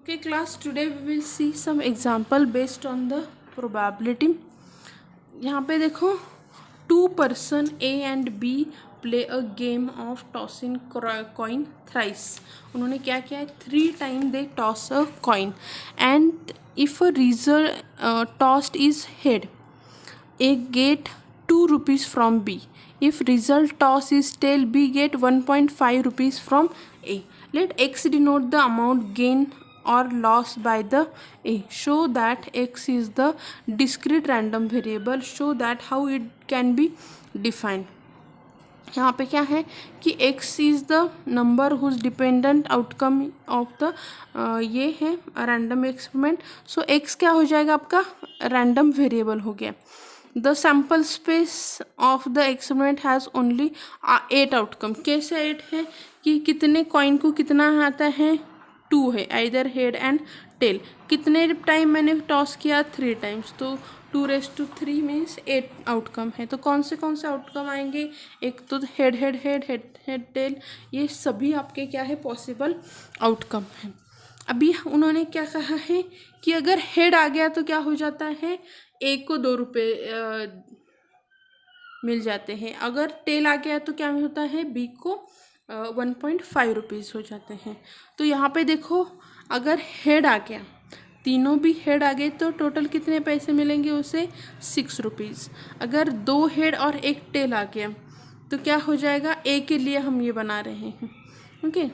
Okay class, today we will see some example based on the probability. यहाँ पे देखो, 2 person A and B play a game of tossing coin thrice. उन्होंने क्या किया है, 3 times they toss a coin and if a result tossed is head, A get 2 rupees from B. If result toss is tail, B get 1.5 rupees from A. Let X denote the amount gain or loss by the A. Show that X is the discrete random variable. Show that how it can be defined. यहाँ पे क्या है कि x is the number whose dependent outcome of the ये है random experiment. सो x क्या हो जाएगा, आपका रैंडम वेरिएबल हो गया. The sample space of the experiment has only 8 outcome. कैसे 8 है कि कितने कॉइन को कितना आता है, 2 है, आइदर हेड एंड टेल. कितने टाइम मैंने टॉस किया, 3 टाइम्स, तो 2⁻³ मीन्स 8 आउटकम है. तो कौन से आउटकम आएंगे, एक तो head head head head head tail, ये सभी आपके क्या है, पॉसिबल आउटकम है. अभी उन्होंने क्या कहा है कि अगर हेड आ गया तो क्या हो जाता है, ए को 2 रुपये मिल जाते हैं. अगर टेल आ गया तो क्या होता है, बी को 1.5 रुपीज़ हो जाते हैं. तो यहाँ पे देखो, अगर हेड आ गया, तीनों भी हेड आ गए तो टोटल कितने पैसे मिलेंगे उसे, 6 रुपीज़. अगर 2 हेड और 1 टेल आ गया तो क्या हो जाएगा, ए के लिए हम ये बना रहे हैं. ओके,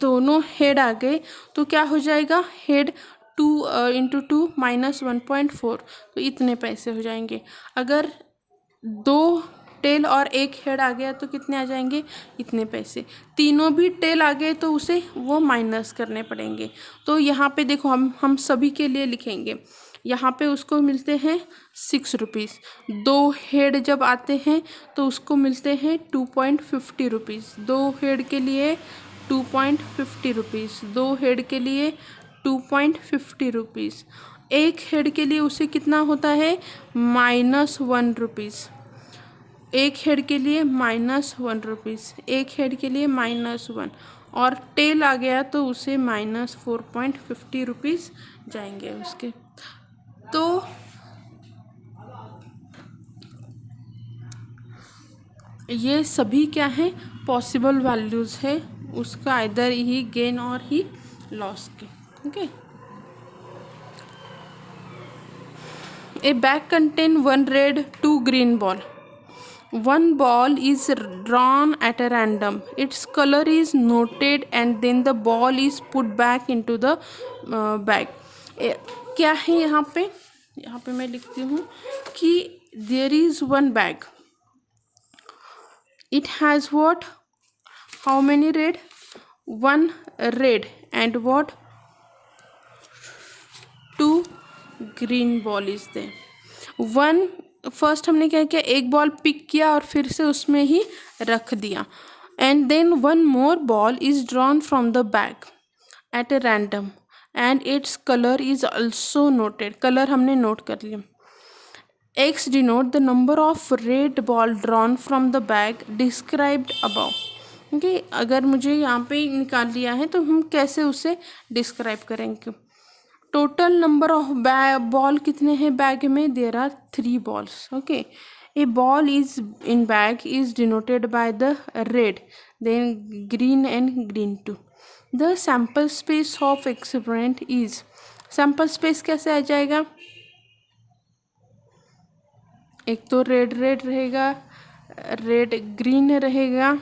दोनों हेड आ गए तो क्या हो जाएगा, हेड 2 × 2 -1.4, तो इतने पैसे हो जाएंगे. अगर 2 टेल और 1 हेड आ गया तो कितने आ जाएंगे, इतने पैसे. तीनों भी टेल आ गए तो उसे वो माइनस करने पड़ेंगे. तो यहाँ पे देखो, हम सभी के लिए लिखेंगे. यहाँ पे उसको मिलते हैं 6 रुपीज़. 2 हेड जब आते हैं तो उसको मिलते हैं 2.50 रुपीज़. 2 हेड के लिए 2.50 रुपीज़. 2 हेड के लिए 2.50 रुपीज़. 1 हेड के लिए उसे कितना होता है, -1 रुपीज़. 1 हेड के लिए -1 रुपीज़. 1 हेड के लिए -1, और टेल आ गया तो उसे -4.50 रुपीज़ जाएंगे उसके. तो ये सभी क्या है, पॉसिबल वैल्यूज़ है उसका, आइदर ही गेन और ही लॉस के. Okay, A bag contain 1 red 2 green ball. One ball is drawn at a random. Its color is noted and then the ball is put back into the bag. क्या है यहाँ पे मैं लिखती हूँ कि there is one bag. It has what? How many red? 1 red and what? 2 green ball is there. 1 first हमने क्या किया, एक बॉल पिक किया और फिर से उसमें ही रख दिया. And then 1 more ball is drawn from the bag at a random and its color is also noted. Colour हमने नोट कर लिया. X denote the number of red ball drawn from the bag described above. Okay, अगर मुझे यहाँ पे निकाल लिया है तो हम कैसे उसे डिस्क्राइब करेंगे. टोटल नंबर ऑफ बॉल कितने हैं बैग में, there are 3 balls. Okay, a ball is in bag is denoted by the red, then green and green two. The sample space of experiment is, sample space कैसे आ जाएगा, एक तो red red रहेगा, red green रहेगा,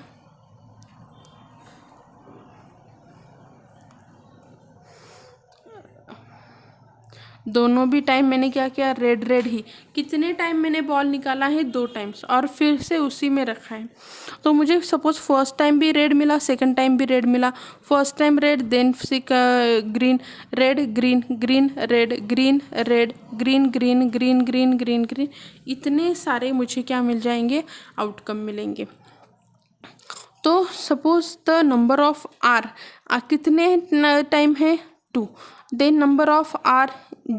दोनों भी time मैंने क्या किया, रेड रेड ही. कितने टाइम मैंने बॉल निकाला है, 2 टाइम्स, और फिर से उसी में रखा है. तो मुझे सपोज फर्स्ट टाइम भी रेड मिला, सेकंड टाइम भी रेड मिला. First time red, then green, red green green red green red green green green green green green, इतने सारे मुझे क्या मिल जाएंगे, आउटकम मिलेंगे. तो suppose the number of R, कितने टाइम है, 2. Then number of R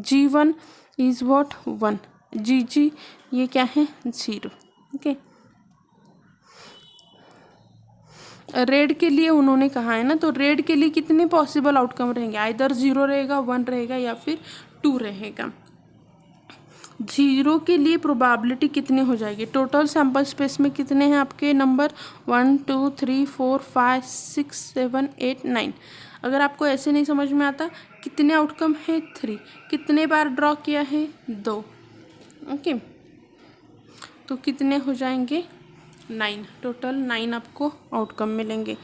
G1 is what, 1. GG ये क्या है, 0. ओके, रेड के लिए उन्होंने कहा है ना, तो रेड के लिए कितने पॉसिबल आउटकम रहेंगे, आइदर 0 रहेगा, 1 रहेगा या फिर 2 रहेगा। 0 के लिए प्रोबेबिलिटी कितनी हो जाएगी, टोटल सैम्पल स्पेस में कितने हैं आपके नंबर 1 2 3 4 5 6 7 8 9। अगर आपको ऐसे नहीं समझ में आता, कितने आउटकम है 3, कितने बार ड्रॉ किया है 2, ओके, तो कितने हो जाएंगे 9, टोटल 9 आपको आउटकम मिलेंगे।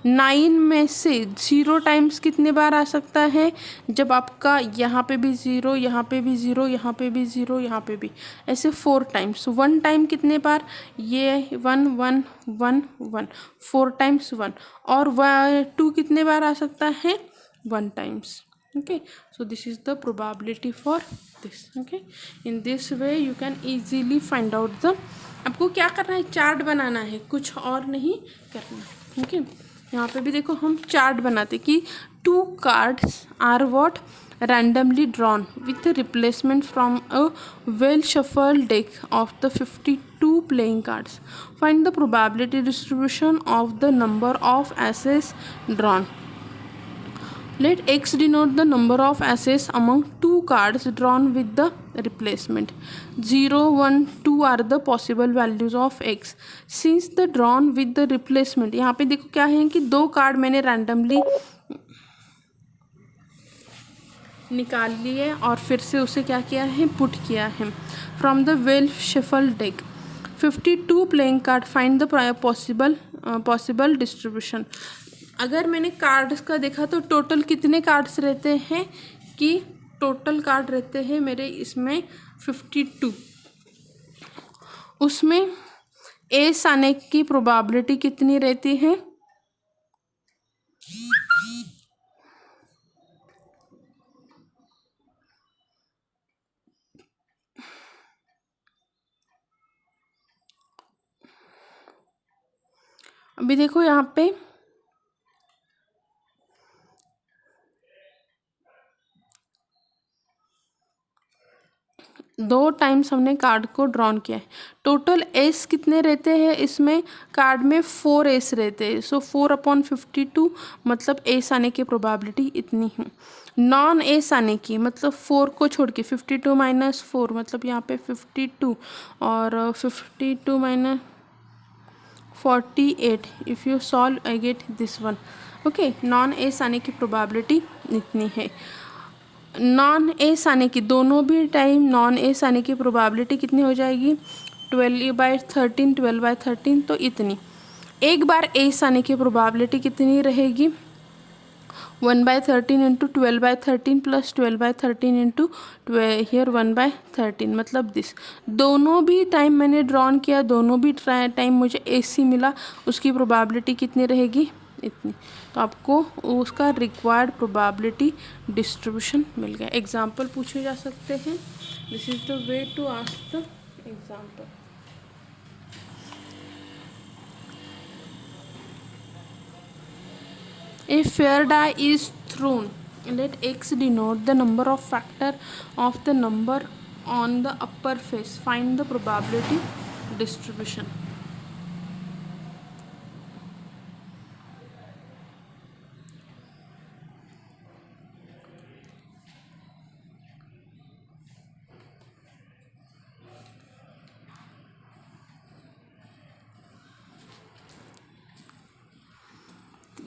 9 में से 0 टाइम्स कितने बार आ सकता है, जब आपका यहाँ पे भी 0, यहाँ पे भी 0, यहाँ पे भी 0, यहाँ पे भी, ऐसे 4 टाइम्स। 1 टाइम कितने बार, ये 1 1 1 1, 4 टाइम्स 1, और 2 कितने बार आ सकता है 1 times. okay, so this is the probability for this। okay, in this way you can easily find out the, आपको क्या करना है, चार्ट बनाना है, कुछ और नहीं करना। ओके, यहाँ पे भी देखो हम चार्ट बनाते कि 2 cards are what randomly drawn with a replacement from a well shuffled deck of the 52 playing cards. Find the probability distribution of the number of aces drawn. Let x denote the number of aces among 2 cards drawn with the replacement. 0, 1, 2 are the possible values of x. Since the drawn with the replacement, यहाँ पे देखो क्या है कि 2 card मैंने randomly निकाल लिए और फिर से उसे क्या किया है, पुट किया है from the well shuffle deck. 52 playing card, find the possible distribution. अगर मैंने कार्ड्स का देखा तो टोटल कितने कार्ड्स रहते हैं, कि टोटल कार्ड रहते हैं मेरे इसमें 52, उसमें एस आने की प्रोबेबिलिटी कितनी रहती है, अभी देखो यहाँ पे दो टाइम्स हमने कार्ड को ड्रॉन किया है, टोटल एस कितने रहते हैं, इसमें कार्ड में 4 एस रहते हैं, सो 4/52, मतलब एस आने की प्रोबेबिलिटी इतनी है। नॉन एस आने की मतलब 4 को छोड़ के 52 - 4, मतलब यहाँ पे 52 और 52 - 48, if you solve I get this one. Okay, non S आने की प्रोबेबिलिटी इतनी है। नॉन एस आने की, दोनों भी टाइम नॉन एस आने की प्रोबेबिलिटी कितनी हो जाएगी, 12/13, 12/13, तो इतनी। एक बार एस आने की प्रोबेबिलिटी कितनी रहेगी, 1/13 इंटू 12/13 प्लस 12/13 इंटू हियर 1/13, मतलब दिस। दोनों भी टाइम मैंने ड्रॉन किया, दोनों भी टाइम मुझे एसी मिला, उसकी प्रोबेबिलिटी कितनी रहेगी, इतनी। तो आपको उसका रिक्वायर्ड प्रोबेबिलिटी डिस्ट्रीब्यूशन मिल गया। एग्जाम्पल पूछे जा सकते हैं, this is the way to ask the example. A fair die is thrown. Let x denote the number of factor of the number on the upper face. Find the probability distribution.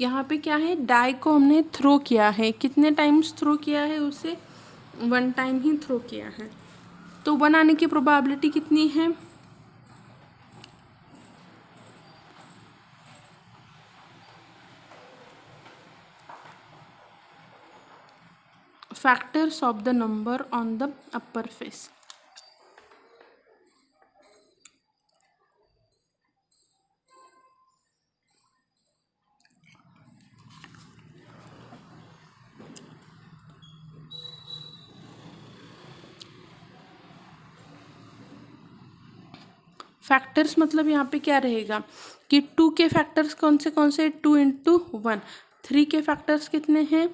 यहाँ पे क्या है, die को हमने throw किया है, कितने times throw किया है, उसे 1 टाइम ही थ्रो किया है, तो 1 आने की प्रोबेबिलिटी कितनी है, factors of the number on the upper face। Factors मतलब यहाँ पे क्या रहेगा कि 2 के फैक्टर्स कौन से 2 इंटू 1, 3 के फैक्टर्स कितने हैं,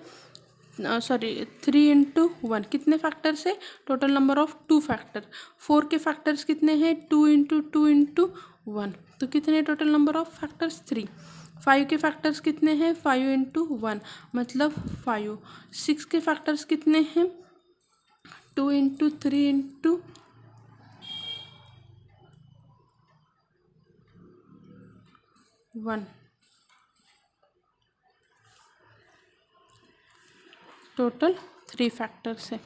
सॉरी 3 इंटू 1 कितने फैक्टर्स है, टोटल नंबर ऑफ 2 फैक्टर। 4 के फैक्टर्स कितने हैं, 2 इंटू 2 इंटू 1, तो कितने टोटल नंबर ऑफ फैक्टर्स 3। 5 के फैक्टर्स कितने हैं? 5 इंटू 1 मतलब 5। 6 के फैक्टर्स कितने हैं? 2 इंटू 3 इंटू 1, टोटल 3 फैक्टर्स है।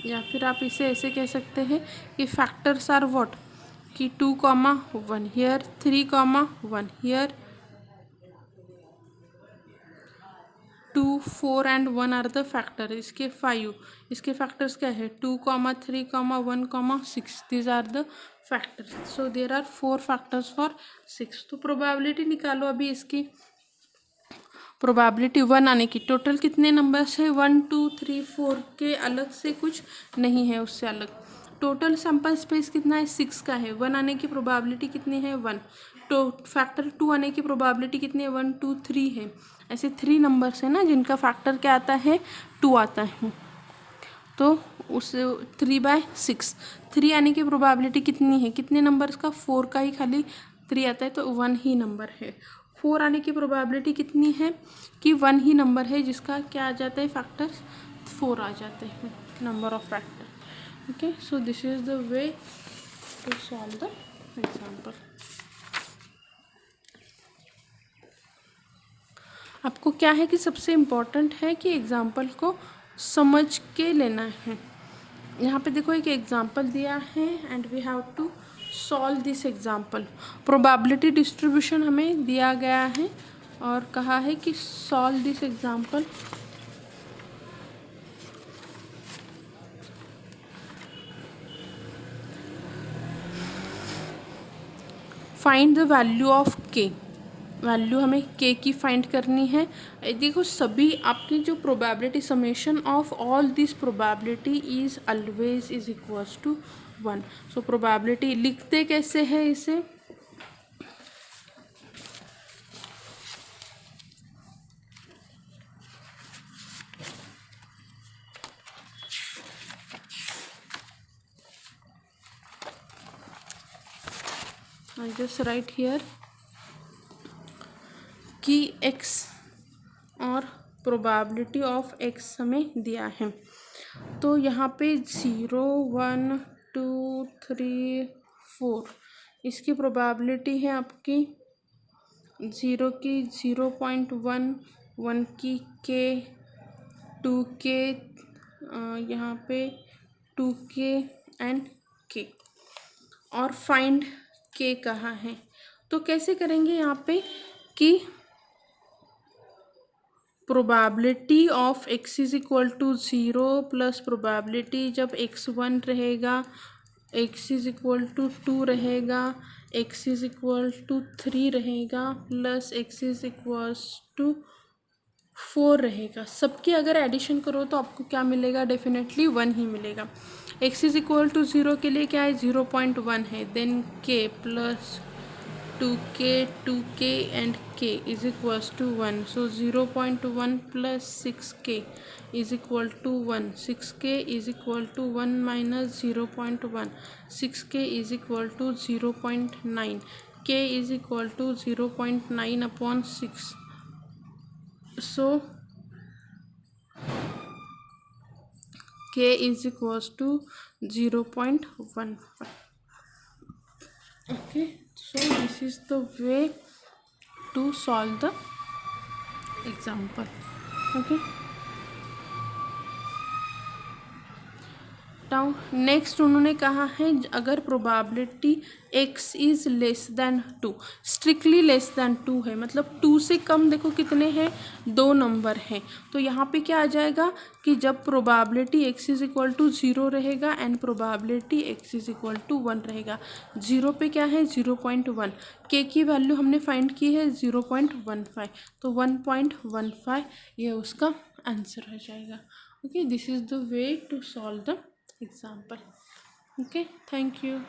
या फिर आप इसे ऐसे कह सकते हैं कि फैक्टर्स आर व्हाट, कि 2, 1 here, 3, 1 here, 2, 4 and 1 are the factor. इसके 5, इसके फैक्टर्स क्या है? 2, 3, 1, 6, these are the factors. So there are 4 factors for 6। तो प्रोबेबिलिटी निकालो अभी इसकी। प्रोबेबिलिटी 1 आने की। टोटल कितने नंबर्स है? 1, 2, 3, 4 के अलग से कुछ नहीं है, उससे अलग। टोटल सैंपल स्पेस कितना है? 6 का है। 1 आने की प्रोबेबिलिटी कितनी है? 1। तो फैक्टर 2 आने की प्रोबेबिलिटी कितनी है? 1, 2, 3 है। ऐसे 3 नंबर्स है ना जिनका फैक्टर क्या आता है? 2 आता है। तो उस 3/6, 3 आने की प्रोबेबिलिटी कितनी है? कितने नंबर्स का? 4 का ही खाली 3 आता है, तो 1 ही नंबर है। 4 आने की प्रोबेबिलिटी कितनी है? कि 1 ही नंबर है जिसका क्या आ जाता है? फैक्टर्स 4 आ जाते हैं, number of factor. Okay, so this is the way to solve the example. आपको क्या है कि सबसे इम्पोर्टेंट है कि एग्जाम्पल को समझ के लेना है। यहाँ पे देखो एक एग्जाम्पल दिया है and we have to solve this example. Probability distribution हमें दिया गया है और कहा है कि solve this example. Find the value of k. Value हमें के की फाइंड करनी है। देखो सभी आपकी जो probability summation of all this probability is always is equals to 1। सो प्रोबेबिलिटी लिखते कैसे है इसे? I just write here कि x और प्रोबेबिलिटी ऑफ x हमें दिया है। तो यहाँ पे 0, 1, 2, 3, 4 इसकी प्रोबेबिलिटी है आपकी 0 की 0.1, 1 की के, 2 के, यहाँ पे 2 के एंड के। और फाइंड के कहा है, तो कैसे करेंगे यहाँ पे कि probability of x is equal to 0 plus probability जब x1 रहेगा, x इज इक्वल टू 2 रहेगा, x इज इक्वल टू 3 रहेगा, plus x is equal to 4 रहेगा। सबके अगर एडिशन करो तो आपको क्या मिलेगा? डेफिनेटली 1 ही मिलेगा। x इज इक्वल टू 0 के लिए क्या है? 0.1 है। Then k plus 2k and k is equals to 1। So 0.1 plus 6k is equal to 1। 6k is equal to 1 minus 0.1। 6k is equal to 0.9। k is equal to 0.9 upon 6। So k is equals to 0.15. Okay, so this is the way to solve the example. Okay, now next उन्होंने कहा है अगर probability x is less than 2, strictly less than 2 है, मतलब 2 से कम देखो कितने हैं? 2 नंबर हैं। तो यहाँ पे क्या आ जाएगा कि जब probability x is equal to 0 रहेगा and probability x is equal to 1 रहेगा। 0 पे क्या है? 0.1। k की वैल्यू हमने फाइंड की है 0.15, तो 1.15 ये उसका आंसर हो जाएगा। Okay, this is the way to solve the example. Okay, thank you.